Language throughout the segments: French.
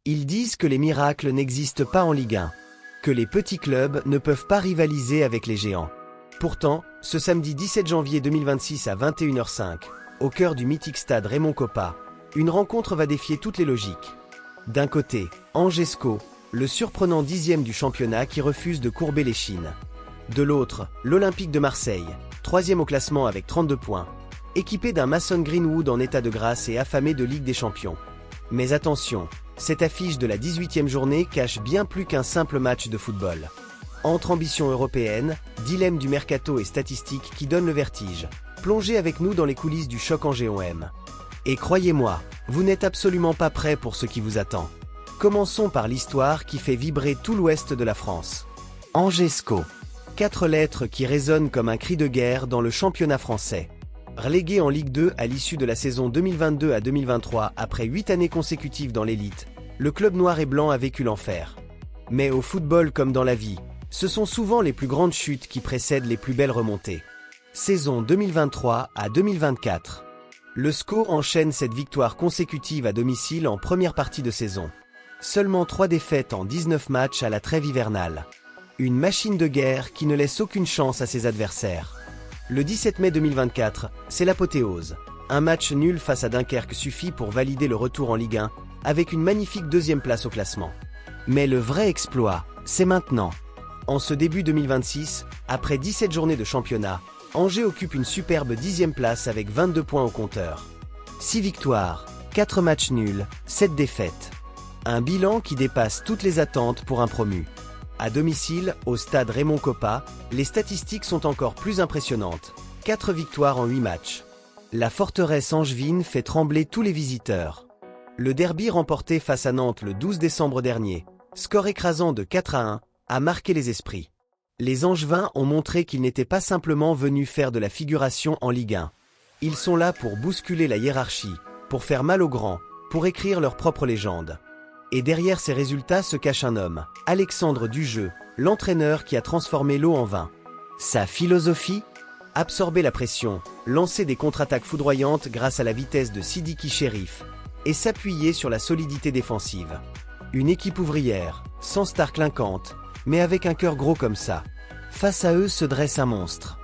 Ils disent que les miracles n'existent pas en Ligue 1, que les petits clubs ne peuvent pas rivaliser avec les géants. Pourtant, ce samedi 17 janvier 2026 à 21h05, au cœur du mythique stade Raymond Kopa, une rencontre va défier toutes les logiques. D'un côté, Angesco, le surprenant 10e du championnat qui refuse de courber les chines. De l'autre, l'Olympique de Marseille, 3e au classement avec 32 points, équipé d'un Mason Greenwood en état de grâce et affamé de Ligue des Champions. Mais attention, cette affiche de la 18e journée cache bien plus qu'un simple match de football. Entre ambition européenne, dilemme du mercato et statistiques qui donnent le vertige. Plongez avec nous dans les coulisses du choc angers-OM. Et croyez-moi, vous n'êtes absolument pas prêts pour ce qui vous attend. Commençons par l'histoire qui fait vibrer tout l'ouest de la France. Angesco. 4 lettres qui résonnent comme un cri de guerre dans le championnat français. Relégué en Ligue 2 à l'issue de la saison 2022 à 2023 après 8 années consécutives dans l'élite, le club noir et blanc a vécu l'enfer. Mais au football comme dans la vie, ce sont souvent les plus grandes chutes qui précèdent les plus belles remontées. Saison 2023 à 2024. Le SCO enchaîne cette victoire consécutive à domicile en première partie de saison. Seulement 3 défaites en 19 matchs à la trêve hivernale. Une machine de guerre qui ne laisse aucune chance à ses adversaires. Le 17 mai 2024, c'est l'apothéose. Un match nul face à Dunkerque suffit pour valider le retour en Ligue 1, avec une magnifique 2e place au classement. Mais le vrai exploit, c'est maintenant. En ce début 2026, après 17 journées de championnat, Angers occupe une superbe 10e place avec 22 points au compteur. 6 victoires, 4 matchs nuls, 7 défaites. Un bilan qui dépasse toutes les attentes pour un promu. À domicile, au stade Raymond Kopa, les statistiques sont encore plus impressionnantes. 4 victoires en 8 matchs. La forteresse angevine fait trembler tous les visiteurs. Le derby remporté face à Nantes le 12 décembre dernier, score écrasant de 4-1, a marqué les esprits. Les Angevins ont montré qu'ils n'étaient pas simplement venus faire de la figuration en Ligue 1. Ils sont là pour bousculer la hiérarchie, pour faire mal aux grands, pour écrire leur propre légende. Et derrière ces résultats se cache un homme, Alexandre Dujeu, l'entraîneur qui a transformé l'eau en vin. Sa philosophie ? Absorber la pression, lancer des contre-attaques foudroyantes grâce à la vitesse de Sidiki Chérif, et s'appuyer sur la solidité défensive. Une équipe ouvrière, sans star clinquante, mais avec un cœur gros comme ça. Face à eux se dresse un monstre.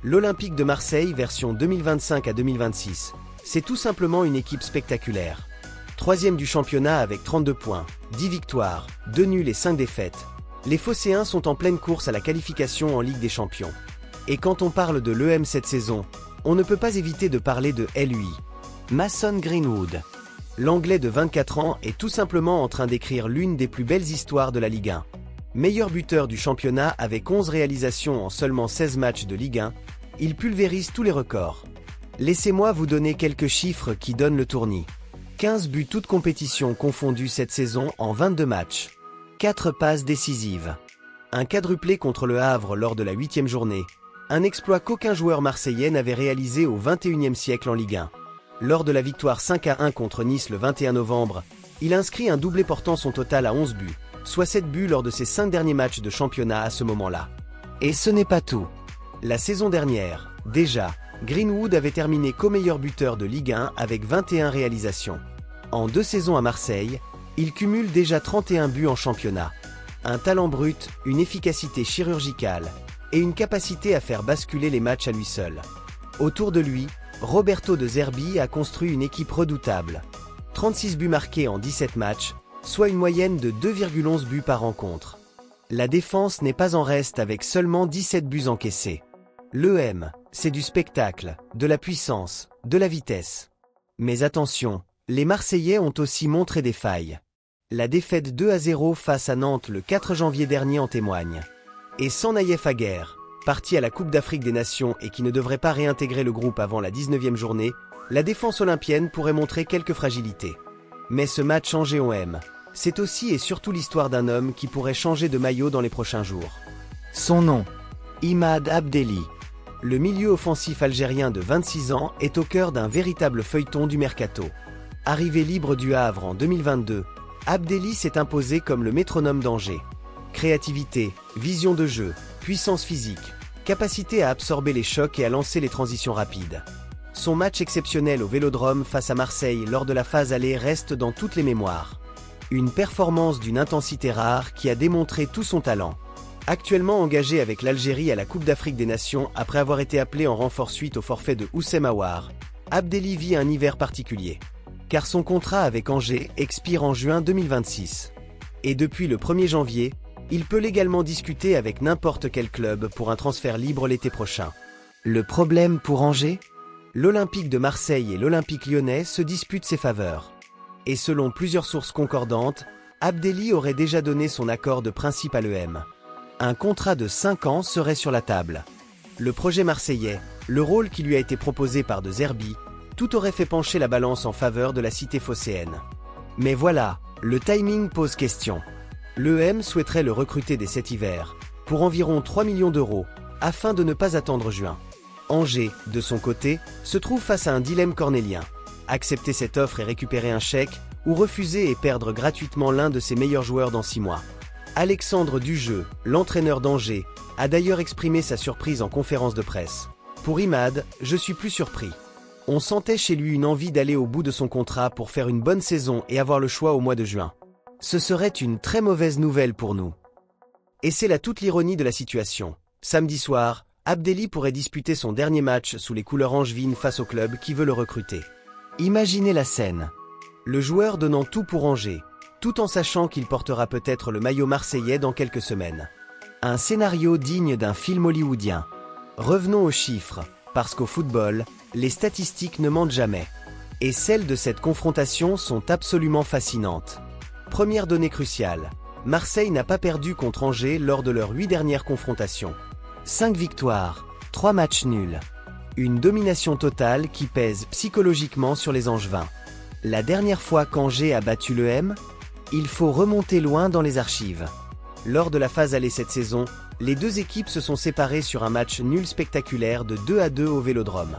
L'Olympique de Marseille version 2025 à 2026, c'est tout simplement une équipe spectaculaire. 3e du championnat avec 32 points, 10 victoires, 2 nuls et 5 défaites. Les Phocéens sont en pleine course à la qualification en Ligue des Champions. Et quand on parle de l'EM cette saison, on ne peut pas éviter de parler de lui. Mason Greenwood. L'Anglais de 24 ans est tout simplement en train d'écrire l'une des plus belles histoires de la Ligue 1. Meilleur buteur du championnat avec 11 réalisations en seulement 16 matchs de Ligue 1, il pulvérise tous les records. Laissez-moi vous donner quelques chiffres qui donnent le tournis. 15 buts toutes compétitions confondues cette saison en 22 matchs. 4 passes décisives. Un quadruplé contre le Havre lors de la 8e journée. Un exploit qu'aucun joueur marseillais n'avait réalisé au XXIe siècle en Ligue 1. Lors de la victoire 5-1 contre Nice le 21 novembre, il inscrit un doublé portant son total à 11 buts, soit 7 buts lors de ses 5 derniers matchs de championnat à ce moment-là. Et ce n'est pas tout. La saison dernière, déjà, Greenwood avait terminé co-meilleur buteur de Ligue 1 avec 21 réalisations. En 2 saisons à Marseille, il cumule déjà 31 buts en championnat. Un talent brut, une efficacité chirurgicale et une capacité à faire basculer les matchs à lui seul. Autour de lui, Roberto De Zerbi a construit une équipe redoutable. 36 buts marqués en 17 matchs, soit une moyenne de 2,11 buts par rencontre. La défense n'est pas en reste avec seulement 17 buts encaissés. L'EM, c'est du spectacle, de la puissance, de la vitesse. Mais attention, les Marseillais ont aussi montré des failles. La défaite 2-0 face à Nantes le 4 janvier dernier en témoigne. Et sans Naïef Aguerre, parti à la Coupe d'Afrique des Nations et qui ne devrait pas réintégrer le groupe avant la 19e journée, la défense olympienne pourrait montrer quelques fragilités. Mais ce match Angers-OM, c'est aussi et surtout l'histoire d'un homme qui pourrait changer de maillot dans les prochains jours. Son nom, Imad Abdelli. Le milieu offensif algérien de 26 ans est au cœur d'un véritable feuilleton du mercato. Arrivé libre du Havre en 2022, Abdelli s'est imposé comme le métronome d'Angers. Créativité, vision de jeu, puissance physique, capacité à absorber les chocs et à lancer les transitions rapides. Son match exceptionnel au Vélodrome face à Marseille lors de la phase aller reste dans toutes les mémoires. Une performance d'une intensité rare qui a démontré tout son talent. Actuellement engagé avec l'Algérie à la Coupe d'Afrique des Nations après avoir été appelé en renfort suite au forfait de Houssem Aouar, Abdelli vit un hiver particulier. Car son contrat avec Angers expire en juin 2026. Et depuis le 1er janvier, il peut légalement discuter avec n'importe quel club pour un transfert libre l'été prochain. Le problème pour Angers ? L'Olympique de Marseille et l'Olympique lyonnais se disputent ses faveurs. Et selon plusieurs sources concordantes, Abdelli aurait déjà donné son accord de principe à l'EM. Un contrat de 5 ans serait sur la table. Le projet marseillais, le rôle qui lui a été proposé par De Zerbi, tout aurait fait pencher la balance en faveur de la cité phocéenne. Mais voilà, le timing pose question. L'EM souhaiterait le recruter dès cet hiver, pour environ 3 millions d'euros, afin de ne pas attendre juin. Angers, de son côté, se trouve face à un dilemme cornélien. Accepter cette offre et récupérer un chèque, ou refuser et perdre gratuitement l'un de ses meilleurs joueurs dans 6 mois. Alexandre Dujeu, l'entraîneur d'Angers, a d'ailleurs exprimé sa surprise en conférence de presse. Pour Imad, je suis plus surpris. On sentait chez lui une envie d'aller au bout de son contrat pour faire une bonne saison et avoir le choix au mois de juin. Ce serait une très mauvaise nouvelle pour nous. Et c'est là toute l'ironie de la situation. Samedi soir, Abdelli pourrait disputer son dernier match sous les couleurs angevines face au club qui veut le recruter. Imaginez la scène. Le joueur donnant tout pour Angers, tout en sachant qu'il portera peut-être le maillot marseillais dans quelques semaines. Un scénario digne d'un film hollywoodien. Revenons aux chiffres, parce qu'au football, les statistiques ne mentent jamais. Et celles de cette confrontation sont absolument fascinantes. Première donnée cruciale, Marseille n'a pas perdu contre Angers lors de leurs 8 dernières confrontations. 5 victoires, 3 matchs nuls. Une domination totale qui pèse psychologiquement sur les Angevins. La dernière fois qu'Angers a battu l'EM, il faut remonter loin dans les archives. Lors de la phase aller cette saison, les deux équipes se sont séparées sur un match nul spectaculaire de 2-2 au Vélodrome.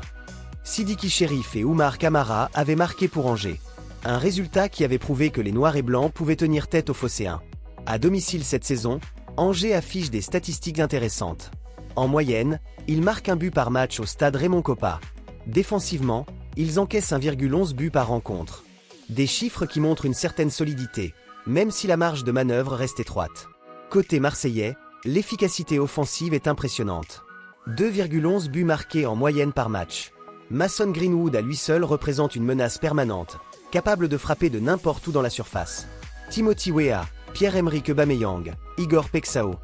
Sidiki Chérif et Oumar Kamara avaient marqué pour Angers. Un résultat qui avait prouvé que les Noirs et Blancs pouvaient tenir tête aux Phocéens. À domicile cette saison, Angers affiche des statistiques intéressantes. En moyenne, ils marquent un but par match au stade Raymond Kopa. Défensivement, ils encaissent 1,11 buts par rencontre. Des chiffres qui montrent une certaine solidité, même si la marge de manœuvre reste étroite. Côté marseillais, l'efficacité offensive est impressionnante. 2,11 buts marqués en moyenne par match. Mason Greenwood à lui seul représente une menace permanente, capable de frapper de n'importe où dans la surface. Timothy Weah, Pierre-Emerick Aubameyang, Igor Pexao.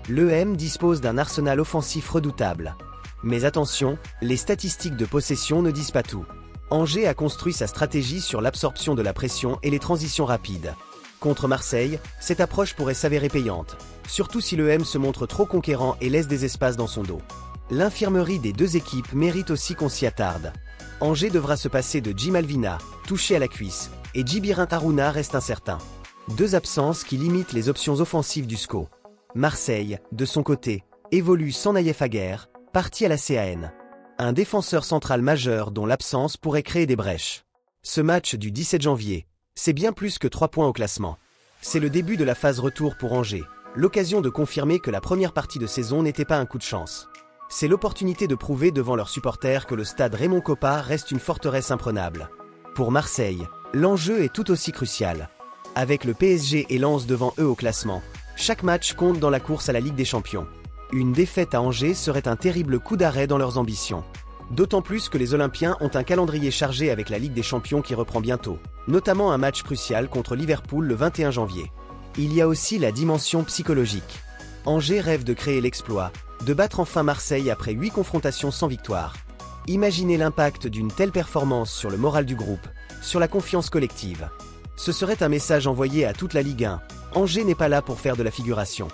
L'EM dispose d'un arsenal offensif redoutable. Mais attention, les statistiques de possession ne disent pas tout. Angers a construit sa stratégie sur l'absorption de la pression et les transitions rapides. Contre Marseille, cette approche pourrait s'avérer payante, surtout si l'EM se montre trop conquérant et laisse des espaces dans son dos. L'infirmerie des deux équipes mérite aussi qu'on s'y attarde. Angers devra se passer de Jim Alvina, touché à la cuisse, et Djibirin Harouna reste incertain. Deux absences qui limitent les options offensives du SCO. Marseille, de son côté, évolue sans Naïef Aguerre, parti à la CAN. Un défenseur central majeur dont l'absence pourrait créer des brèches. Ce match du 17 janvier, c'est bien plus que 3 points au classement. C'est le début de la phase retour pour Angers, l'occasion de confirmer que la première partie de saison n'était pas un coup de chance. C'est l'opportunité de prouver devant leurs supporters que le stade Raymond Kopa reste une forteresse imprenable. Pour Marseille, l'enjeu est tout aussi crucial. Avec le PSG et Lens devant eux au classement, chaque match compte dans la course à la Ligue des Champions. Une défaite à Angers serait un terrible coup d'arrêt dans leurs ambitions. D'autant plus que les Olympiens ont un calendrier chargé avec la Ligue des Champions qui reprend bientôt, notamment un match crucial contre Liverpool le 21 janvier. Il y a aussi la dimension psychologique. Angers rêve de créer l'exploit, de battre enfin Marseille après 8 confrontations sans victoire. Imaginez l'impact d'une telle performance sur le moral du groupe, sur la confiance collective. Ce serait un message envoyé à toute la Ligue 1. Angers n'est pas là pour faire de la figuration.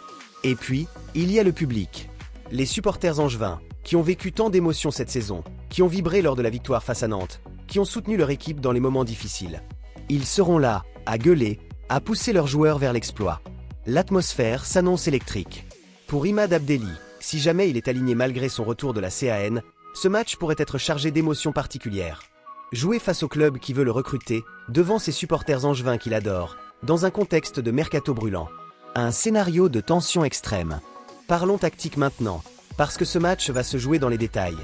Et puis, il y a le public. Les supporters angevins, qui ont vécu tant d'émotions cette saison, qui ont vibré lors de la victoire face à Nantes, qui ont soutenu leur équipe dans les moments difficiles. Ils seront là, à gueuler, à pousser leurs joueurs vers l'exploit. L'atmosphère s'annonce électrique. Pour Imad Abdelli, si jamais il est aligné malgré son retour de la CAN, ce match pourrait être chargé d'émotions particulières. Jouer face au club qui veut le recruter, devant ses supporters angevins qu'il adore, dans un contexte de mercato brûlant. Un scénario de tension extrême. Parlons tactique maintenant, parce que ce match va se jouer dans les détails.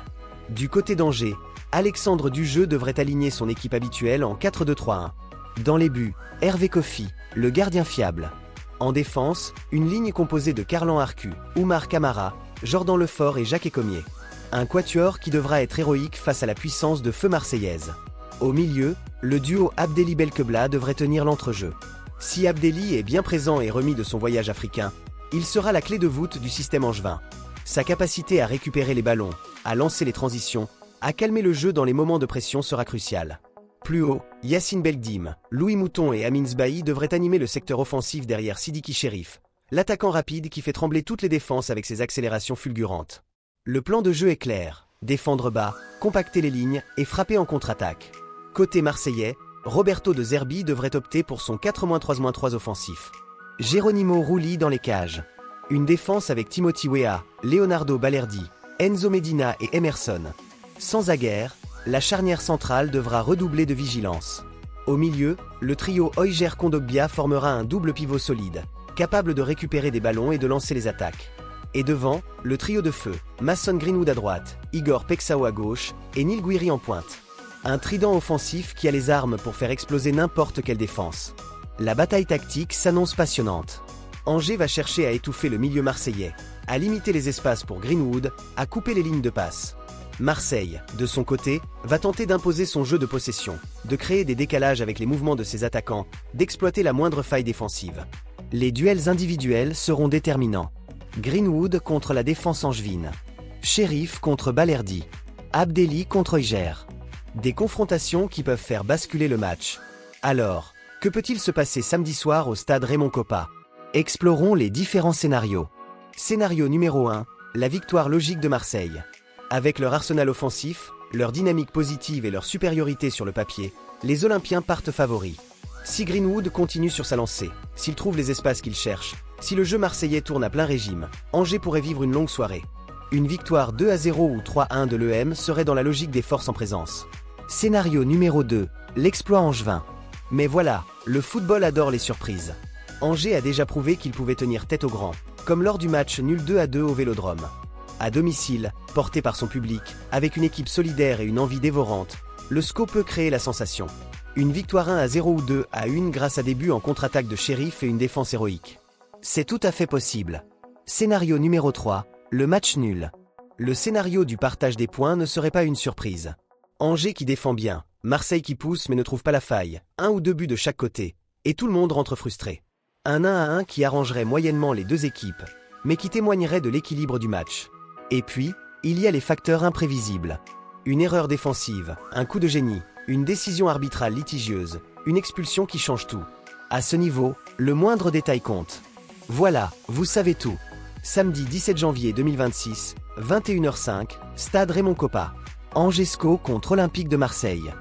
Du côté d'Angers, Alexandre Dujeu devrait aligner son équipe habituelle en 4-2-3-1. Dans les buts, Hervé Kofi, le gardien fiable. En défense, une ligne composée de Karlan Arcu, Oumar Kamara, Jordan Lefort et Jacques Ecomier. Un quatuor qui devra être héroïque face à la puissance de feu marseillaise. Au milieu, le duo Abdelli Belkebla devrait tenir l'entrejeu. Si Abdelli est bien présent et remis de son voyage africain, il sera la clé de voûte du système angevin. Sa capacité à récupérer les ballons, à lancer les transitions, à calmer le jeu dans les moments de pression sera cruciale. Plus haut, Yacine Belkdim, Louis Mouton et Amin Sbahi devraient animer le secteur offensif derrière Sidiki Chérif, l'attaquant rapide qui fait trembler toutes les défenses avec ses accélérations fulgurantes. Le plan de jeu est clair, défendre bas, compacter les lignes et frapper en contre-attaque. Côté marseillais, Roberto de Zerbi devrait opter pour son 4-3-3 offensif. Geronimo Rulli dans les cages. Une défense avec Timothy Weah, Leonardo Balerdi, Enzo Medina et Emerson. Sans Aguerre, la charnière centrale devra redoubler de vigilance. Au milieu, le trio Oijer-Kondogbia formera un double pivot solide, capable de récupérer des ballons et de lancer les attaques. Et devant, le trio de feu, Mason Greenwood à droite, Igor Pexao à gauche et Neil Guiri en pointe. Un trident offensif qui a les armes pour faire exploser n'importe quelle défense. La bataille tactique s'annonce passionnante. Angers va chercher à étouffer le milieu marseillais, à limiter les espaces pour Greenwood, à couper les lignes de passe. Marseille, de son côté, va tenter d'imposer son jeu de possession, de créer des décalages avec les mouvements de ses attaquants, d'exploiter la moindre faille défensive. Les duels individuels seront déterminants. Greenwood contre la défense angevine. Chérif contre Balerdi. Abdelli contre Oijer. Des confrontations qui peuvent faire basculer le match. Alors, que peut-il se passer samedi soir au stade Raymond Kopa? Explorons les différents scénarios. Scénario numéro 1, la victoire logique de Marseille. Avec leur arsenal offensif, leur dynamique positive et leur supériorité sur le papier, les Olympiens partent favoris. Si Greenwood continue sur sa lancée, s'il trouve les espaces qu'il cherche, si le jeu marseillais tourne à plein régime, Angers pourrait vivre une longue soirée. Une victoire 2-0 ou 3-1 de l'EM serait dans la logique des forces en présence. Scénario numéro 2, l'exploit angevin. Mais voilà, le football adore les surprises. Angers a déjà prouvé qu'il pouvait tenir tête au grand, comme lors du match nul 2-2 au Vélodrome. À domicile, porté par son public, avec une équipe solidaire et une envie dévorante, le SCO peut créer la sensation. Une victoire 1-0 ou 2-1 grâce à des buts en contre-attaque de Chérif et une défense héroïque. C'est tout à fait possible. Scénario numéro 3, le match nul. Le scénario du partage des points ne serait pas une surprise. Angers qui défend bien, Marseille qui pousse mais ne trouve pas la faille, 1 ou 2 buts de chaque côté, et tout le monde rentre frustré. Un 1-1 qui arrangerait moyennement les deux équipes, mais qui témoignerait de l'équilibre du match. Et puis, il y a les facteurs imprévisibles. Une erreur défensive, un coup de génie, une décision arbitrale litigieuse, une expulsion qui change tout. À ce niveau, le moindre détail compte. Voilà, vous savez tout. Samedi 17 janvier 2026, 21h05, stade Raymond Kopa. Angers SCO contre Olympique de Marseille.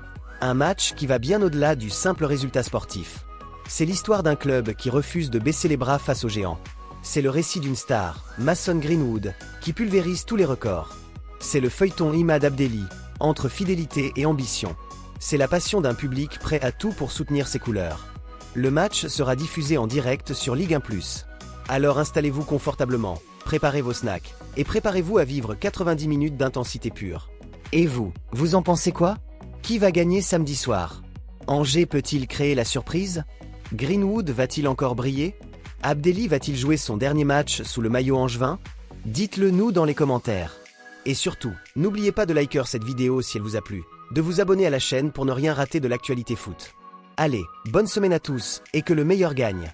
Un match qui va bien au-delà du simple résultat sportif. C'est l'histoire d'un club qui refuse de baisser les bras face aux géants. C'est le récit d'une star, Mason Greenwood, qui pulvérise tous les records. C'est le feuilleton Imad Abdelli, entre fidélité et ambition. C'est la passion d'un public prêt à tout pour soutenir ses couleurs. Le match sera diffusé en direct sur Ligue 1+. Alors installez-vous confortablement, préparez vos snacks, et préparez-vous à vivre 90 minutes d'intensité pure. Et vous, vous en pensez quoi? Qui va gagner samedi soir? Angers peut-il créer la surprise? Greenwood va-t-il encore briller? Abdelli va-t-il jouer son dernier match sous le maillot angevin? Dites-le nous dans les commentaires. Et surtout, n'oubliez pas de liker cette vidéo si elle vous a plu, de vous abonner à la chaîne pour ne rien rater de l'actualité foot. Allez, bonne semaine à tous, et que le meilleur gagne.